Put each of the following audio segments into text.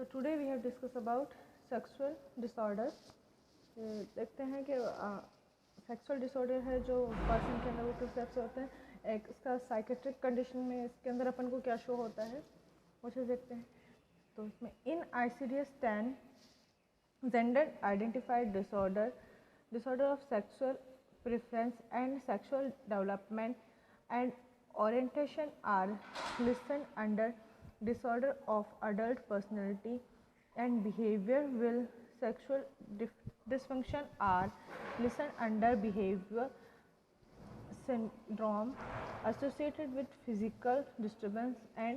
So today we have discussed about sexual disorder. देखते हैं कि सेक्सुअल डिसऑर्डर है जो पर्सन के अंदर वो किस टाइप से होते हैं, एक इसका साइकेट्रिक कंडीशन में इसके अंदर अपन को क्या शो होता है वो चीज़ देखते हैं. तो इसमें इन ICD-10 gender identified disorder of sexual preference and sexual development and orientation are listed under disorder of adult personality and behavior, will sexual dysfunction are listed under behavior syndrome associated with physical disturbance and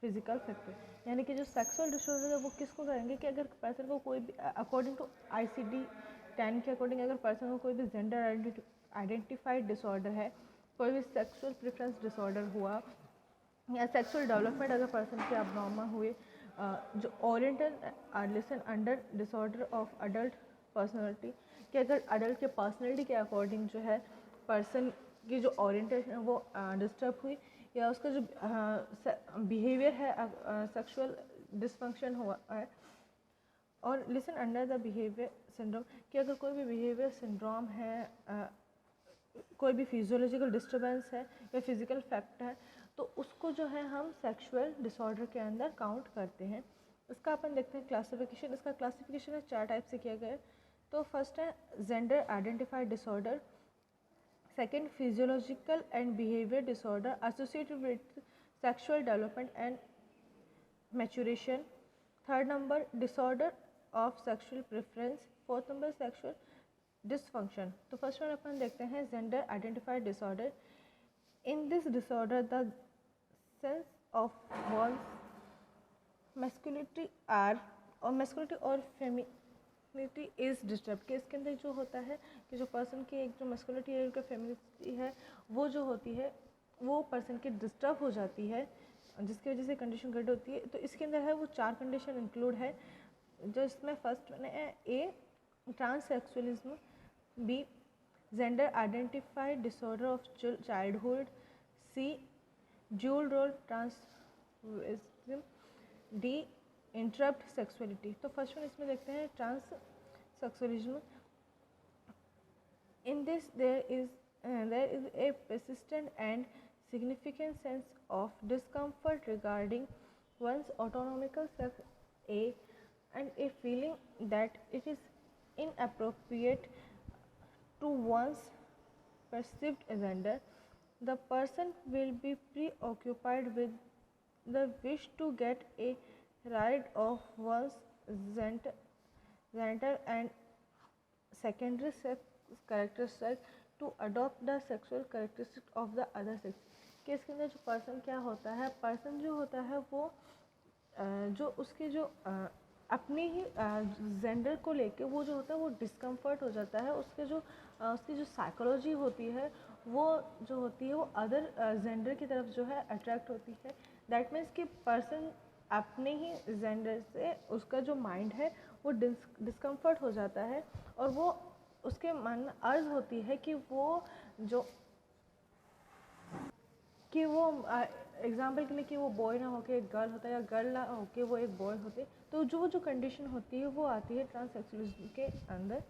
physical factor. यानी कि जो sexual disorder है वो किसको करेंगे कि अगर person को कोई भी अकॉर्डिंग टू ICD-10 के अकॉर्डिंग अगर पर्सन को कोई भी जेंडर आइडेंटिफाइड डिसऑर्डर है, कोई भी सेक्सुअल प्रेफरेंस डिसऑर्डर हुआ या सेक्सुअल डेवलपमेंट अगर पर्सन के अबनॉर्मल हुए, जो oriental are listen under disorder of adult personality कि अगर अडल्ट के पर्सनैलिटी के अकॉर्डिंग जो है पर्सन की जो ओरिएंटेशन है वो डिस्टर्ब हुई या उसका जो बिहेवियर है सेक्सुअल डिसफंक्शन हुआ है. और listen under the behaviour syndrome कि अगर कोई भी बिहेवियर सिंड्रोम है, कोई भी फिजियोलॉजिकल डिस्टर्बेंस है या फिजिकल फैक्ट है, तो उसको जो है हम सेक्सुअल डिसऑर्डर के अंदर काउंट करते हैं. इसका अपन देखते हैं क्लासिफिकेशन. इसका क्लासिफिकेशन है 4 टाइप से किया गया है. तो फर्स्ट है gender identified disorder, second physiological and behaviour disorder associated with sexual development and maturation, third number disorder of sexual preference, fourth number sexual dysfunction. तो फर्स्ट वन अपन देखते हैं gender identified disorder. In this disorder the sense of one's masculinity और femininity is disturb कि इसके अंदर जो होता है कि जो पर्सन की एक जो मैस्कुलिनिटी है, फेमिनिटी है, वो जो होती है वो पर्सन की डिस्टर्ब हो जाती है जिसकी वजह से कंडीशन गड होती है. तो इसके अंदर है वो 4 कंडीशन इंक्लूड है. जो इसमें फर्स्ट वन है ए ट्रांससेक्सुअलिज्म, B gender identified disorder of childhood, C dual role transvestism, D interrupt sexuality. तो फर्स्ट वन इसमें देखते हैं ट्रांससेक्सुअलिज्म. In this there is a persistent and significant sense of discomfort regarding one's autonomical sex and a feeling that it is inappropriate to one's perceived gender. The person will be preoccupied with the wish to get a rid of one's genital and secondary sex characteristics to adopt the sexual characteristics of the other sex. कि इसके अंदर जो person क्या होता है, person जो होता है वो जो उसके जो अपनी ही जेंडर को लेके वो जो होता है वो डिस्कम्फर्ट हो जाता है. उसकी जो साइकोलॉजी होती है वो जो होती है वो अदर जेंडर की तरफ जो है अट्रैक्ट होती है. दैट मीन्स कि पर्सन अपने ही जेंडर से उसका जो माइंड है वो डिस्कम्फर्ट हो जाता है और वो उसके मन अर्ज होती है कि वो एग्जाम्पल के लिए कि वो बॉय ना होके एक गर्ल होता है या गर्ल ना होके वो एक बॉय होते. तो जो कंडीशन होती है वो आती है ट्रांससेक्सुअलिज्म के अंदर.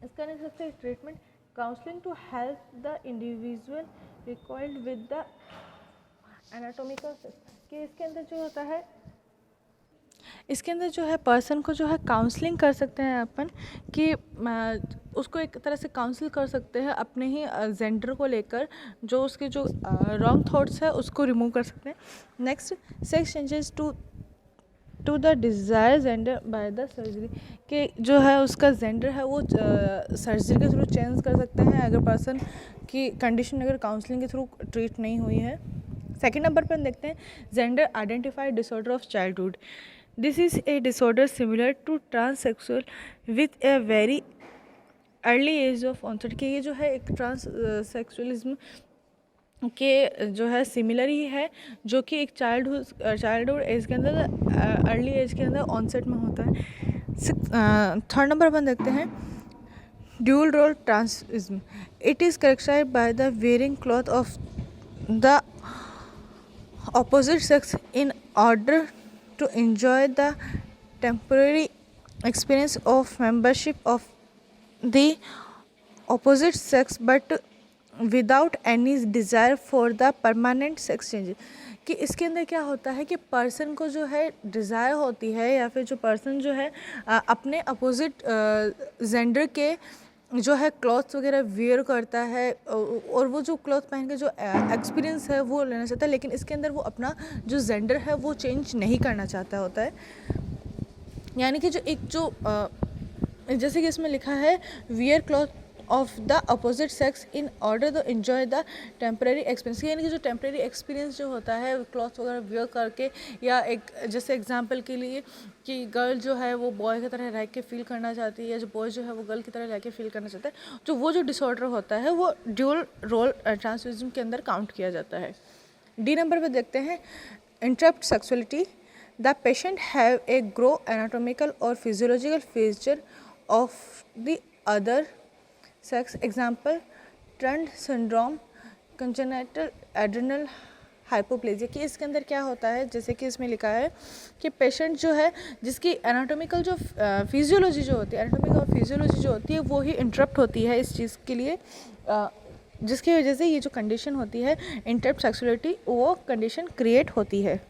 इसका नेक्स्ट सबसे treatment counselling to help the individual required with the anatomical कि इसके अंदर जो होता है इसके अंदर जो है पर्सन को जो है काउंसलिंग कर सकते हैं अपन कि उसको एक तरह से काउंसिल कर सकते हैं अपने ही जेंडर को लेकर, जो उसके जो रॉन्ग थॉट्स है उसको रिमूव कर सकते हैं. Next sex changes to the desire gender by the surgery कि जो है उसका जेंडर है वो सर्जरी के थ्रू चेंज कर सकते हैं अगर पर्सन की कंडीशन अगर काउंसलिंग के थ्रू ट्रीट नहीं हुई है. सेकेंड नंबर पर देखते हैं gender identified disorder of childhood. This is a disorder similar to transsexual with a very early age of onset कि ये जो है एक ट्रांससेक्सुअलिज्म के जो है सिमिलर ही है जो कि एक चाइल्डहुड एज के अंदर अर्ली एज के अंदर ऑनसेट में होता है. थर्ड नंबर अपन देखते हैं dual role transvestism. It is characterised by the wearing cloth of the opposite sex in order to enjoy the temporary experience of membership of the opposite sex but without any desire for the permanent sex change। कि इसके अंदर क्या होता है कि person को जो है डिज़ायर होती है या फिर जो पर्सन जो है अपने अपोजिट जेंडर के जो है क्लॉथ्स वगैरह वियर करता है और वो जो क्लॉथ पहन के जो एक्सपीरियंस है वो लेना चाहता है, लेकिन इसके अंदर वो अपना जो जेंडर है वो चेंज नहीं करना चाहता होता है। यानी कि जो एक जो जैसे कि इसमें लिखा है wear cloth of the opposite sex in order to enjoy the temporary experience. यानी कि जो टेम्प्रेरी एक्सपीरियंस जो होता है क्लॉथ वगैरह वियर करके, या एक जैसे एग्जांपल के लिए कि गर्ल जो है वो बॉय की तरह रह के फील करना चाहती है, या जो बॉय जो है वो गर्ल की तरह रह के फील करना चाहता है, तो वो जो डिसऑर्डर होता है वो ड्यूल रोल ट्रांसविजन के अंदर काउंट किया जाता है। डी नंबर पर देखते हैं intersexuality. The patient have a gross anatomical or physiological feature of the other sex, example Turner syndrome, congenital adrenal hypoplasia. कि इसके अंदर क्या होता है, जैसे कि इसमें लिखा है कि पेशेंट जो है जिसकी एनाटोमिकल जो फिजियोलॉजी जो होती है, एनाटोमिकल और फिजियोलॉजी जो होती है वो ही इंटरप्ट होती है इस चीज़ के लिए, जिसकी वजह से ये जो कंडीशन होती है इंटरप्ट सेक्सुअलिटी वो कंडीशन क्रिएट होती है।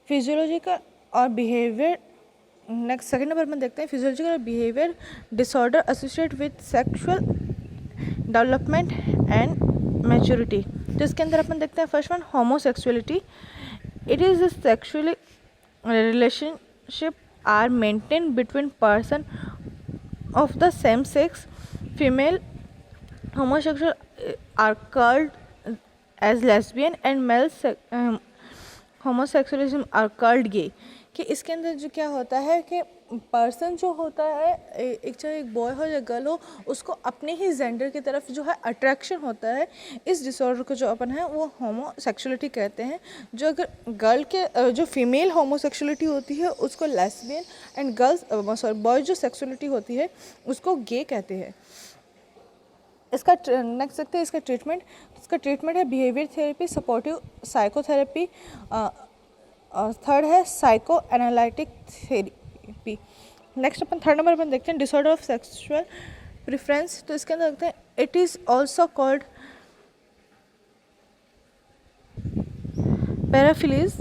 फिजियोलॉजिकल और बिहेवियर, नेक्स्ट सेकंड नंबर में देखते हैं फिजियोलॉजिकल और behaviour disorder associate with sexual development and maturity. तो इसके अंदर अपन देखते हैं first one homosexuality. It is a sexually relationship are maintain between person of the same sex. Female homosexual are called as lesbian and male homosexualism are called gay। कि इसके अंदर जो क्या होता है कि पर्सन जो होता है एक चाहे एक बॉय हो या गर्ल हो, उसको अपने ही जेंडर की तरफ जो है अट्रैक्शन होता है। इस डिसऑर्डर को जो अपन है वो होमोसेक्सुअलिटी कहते हैं। जो अगर गर्ल के जो फीमेल होमोसेक्सुअलिटी होती है उसको लेस्बियन एंड गर्ल्स बॉय जो सेक्सुअलिटी होती है उसको गे कहते हैं। इसका नेक्स्ट देखते हैं इसका ट्रीटमेंट। इसका ट्रीटमेंट है behaviour therapy, supportive psychotherapy, third है साइको एनालिटिक थेरेपी। नेक्स्ट अपन थर्ड नंबर पर देखते हैं डिसऑर्डर ऑफ सेक्सुअल प्रेफरेंस। तो इसके अंदर देखते हैं it is also called paraphilias.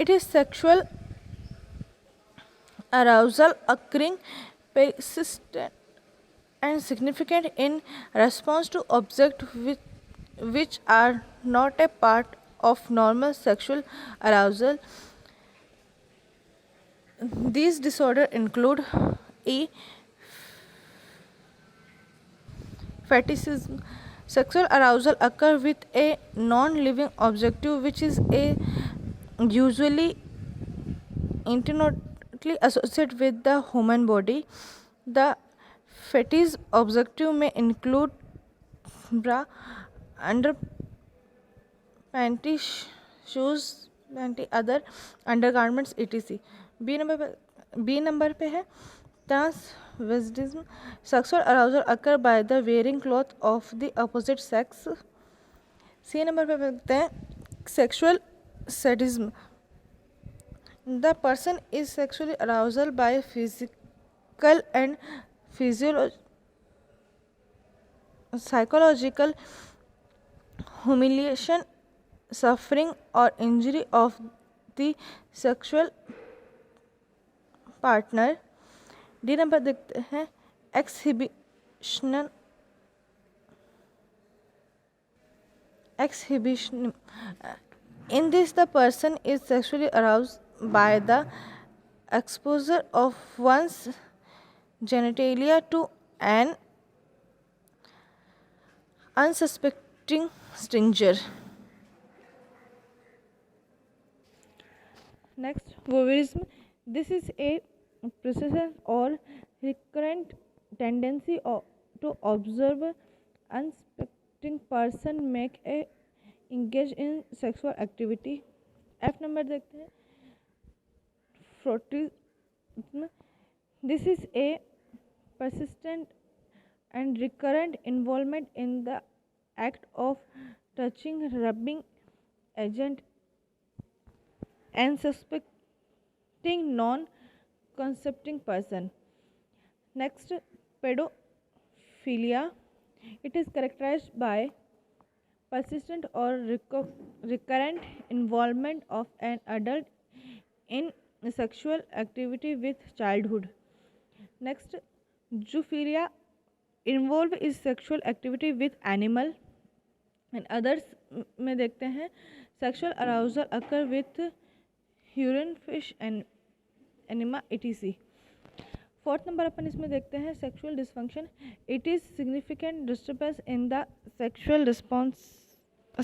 It is sexual arousal occurring persistent and significant in response to objects which are not a part of normal sexual arousal. These disorders include a fetishism. Sexual arousal occurs with a non-living object which is a usually intimately associated with the human body. The fetish objective may include bra, under panty, shoes, panty, other undergarments etc. B number पे है transvestism. Sexual arousal occur by the wearing cloth of the opposite sex. C number पे देखते हैं sexual sadism. The person is sexually arousal by physical and psychological humiliation, suffering or injury of the sexual partner। D number देखते हैं exhibition। In this the person is sexually aroused by the exposure of one's genitalia to an unsuspecting stranger। Next, voyeurism. This is a persistent or recurrent tendency to observe unsuspecting person make a engage in sexual activity। F number देखते हैं frotism। This is a persistent and recurrent involvement in the act of touching, rubbing agent and suspecting non-consenting person. Next, pedophilia. It is characterized by persistent or recurrent involvement of an adult in sexual activity with childhood. Next, zoophilia involve is sexual activity with animal and others में देखते हैं sexual arousal occur with urine, fish and anima etc. Fourth number अपन इसमें देखते हैं sexual dysfunction. It is significant disturbance in the sexual response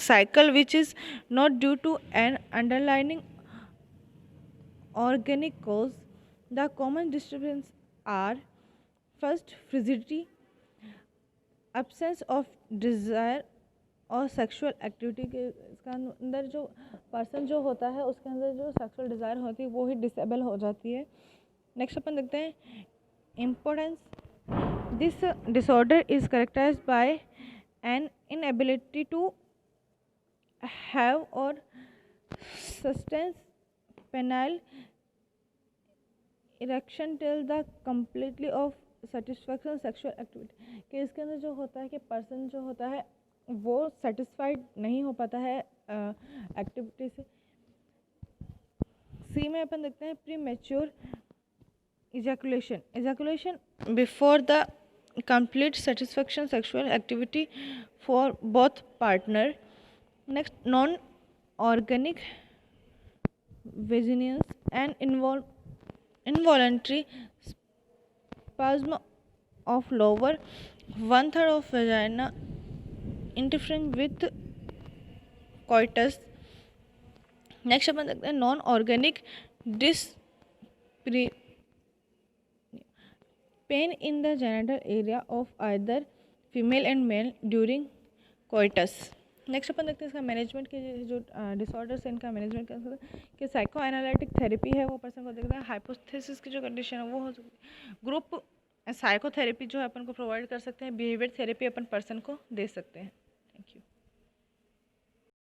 cycle which is not due to an underlying organic cause. The common disturbances are first frigidity, absence of desire और sexual activity के इसका अंदर जो person जो होता है उसके अंदर जो सेक्सुअल डिज़ायर होती है वो ही डिसेबल हो जाती है. नेक्स्ट अपन देखते हैं importance. This disorder is characterised by an inability to have or sustain penile erection till the completely of satisfaction sexual activity. कि इसके अंदर जो होता है कि पर्सन जो होता है वो सेटिस्फाइड नहीं हो पाता है एक्टिविटी से. सी में अपन देखते हैं pre mature ejaculation. Ejaculation before the complete satisfaction sexual activity for both partner. Next, non-organic vaginous and involuntary spasm of lower one-third of vagina interfering with coitus. Next अपन देखते हैं non-organic pain in the genital area of either female and male during coitus. Next अपन देखते हैं इसका management के जो disorders हैं इनका मैनेजमेंट कर सकते हैं कि साइको एनालिटिक थेरेपी है वो पर्सन को देखता है. हाइपोथेसिस की जो कंडीशन है वो हो सकती है. ग्रुप साइकोथेरेपी जो है अपन को प्रोवाइड कर सकते हैं. बिहेवियर थेरेपी अपन पर्सन को दे सकते हैं.